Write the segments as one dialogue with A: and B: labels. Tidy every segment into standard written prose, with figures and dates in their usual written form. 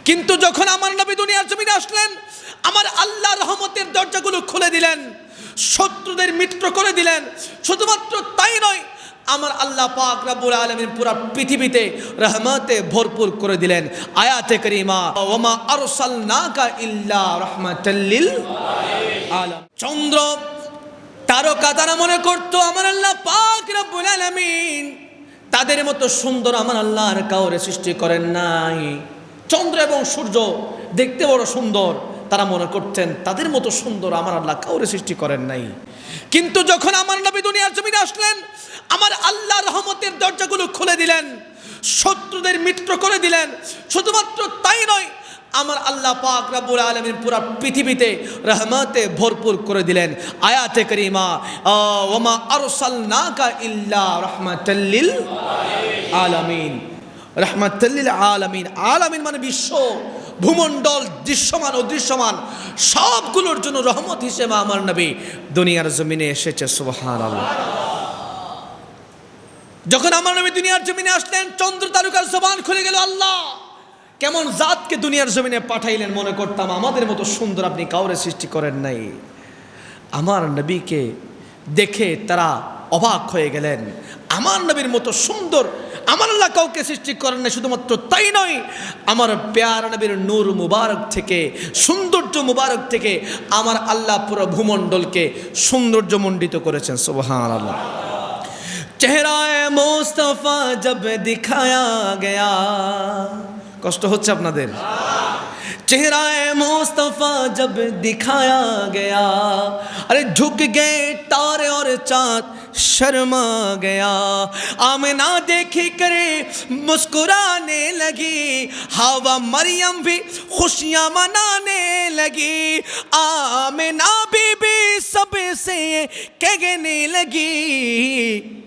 A: কিন্তু যখন আমার নবী দুনিয়ার জমিনে আসলেন, আমার আল্লাহ রহমতের দরজাগুলো খুলে দিলেন, শত্রুদের মিত্র করে দিলেন। শুধুমাত্র তাই নয়, আমার আল্লাহ পাক রব্বুল আলামিন পুরো পৃথিবীতে রহমতে ভরপুর করে দিলেন। আয়াতে কারিমা, ওমা আরসালনাকা ইল্লা রাহমাতাল লিল আলামিন। চন্দ্র তারকা তারা মনে করতো আমার আল্লাহ পাক রব্বুল আলামিন তাদের মতো সুন্দর আমার আল্লাহ আর কাউরে সৃষ্টি করেন নাই। চন্দ্র এবং সূর্য দেখতে বড় সুন্দর, তারা মনে করতেন তাদের মতো সুন্দর আমার আল্লাহ কাউরে সৃষ্টি করেন নাই। কিন্তু যখন আমার নবী দুনিয়ার জমিনে আসলেন, আমার আল্লাহ রহমতের দরজাগুলো খুলে দিলেন, শত্রুদের মিত্র করে দিলেন। শুধুমাত্র তাই নয়, আমার আল্লাহ পাক রব্বুল আলামিন পুরো পৃথিবীতে রহমতে ভরপুর করে দিলেন। আয়াতে কারিমা, ওমা আরসালনাকা ইল্লা রাহমাতাল লিল আলামিন। রাহমাতাল লিল আলামিন, আলামিন মানে বিশ্ব, ভূমণ্ডল, দৃশ্যমান অদৃশ্যমান সবগুলোর জন্য রহমত হিসেবে আমার নবী দুনিয়ার জমিনে এসেছে। সুবহানাল্লাহ। যখন আমার নবী দুনিয়ার জমিনে আসলেন, চন্দ্র তারকার জবান খুলে গেল। আল্লাহ কেমন জাতকে দুনিয়ার জমিনে পাঠাইলেন, মনে করতাম আমাদের মতো সুন্দর আপনি কাউরে সৃষ্টি করেন নাই। আমার নবীকে দেখে তারা অবাক হয়ে গেলেন। আমার নবীর মতো সুন্দর আমার আল্লাহ কাউকে সৃষ্টি করেন না। শুধুমাত্র তাই নয়, আমার প্যারা নবীর নূর মুবারক থেকে, সৌন্দর্য মুবারক থেকে আমার আল্লাহ পুরো ভূমণ্ডলকে সৌন্দর্যমণ্ডিত করেছেন। সুবহানাল্লাহ। চেহারায়ে মুস্তাফা জব দিখায়া গয়া, কষ্ট হচ্ছে আপনাদের? চেহারায়ে মুস্তাফা জব দিখায়া গয়া, अरे झुक गए तारे और चाँद शर्मा गया। आमिना देखी करे मुस्कुराने लगी, हवा मरियम भी खुशियाँ मनाने लगी। आमिना बीबी सबसे कहने लगी,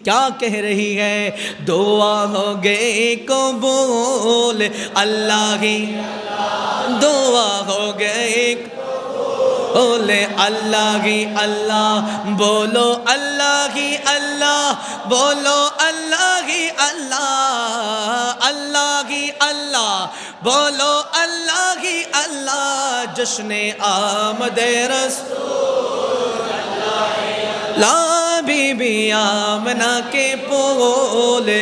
A: क्या कह रही है? दुआ हो गए कबूल अल्लाह की, दुआ हो गए बोले अल्लाह की अल्लाह, बोलो अल्लाह की अल्लाह, बोलो अल्लाह की अल्लाह, अल्लाह की अल्लाह, बोलो अल्लाह की अल्लाह। जश्ने आमदे रसूल ला बीबी आमना के पोले,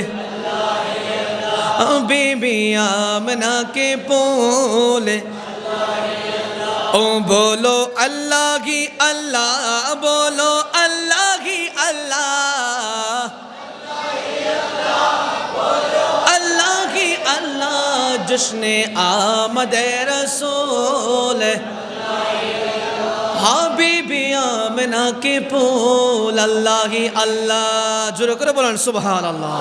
A: बीबी आमना के पोले, ओ बोलो अल्लाह की अल्लाह, बोलो अल्लाह की अल्लाह, अल्लाह की अल्लाह। जश्ने आमदे रसूल हाबीबी आमिना के पोल, अल्लाह की अल्लाह। जोर करे बोलें सुबहान अल्लाह।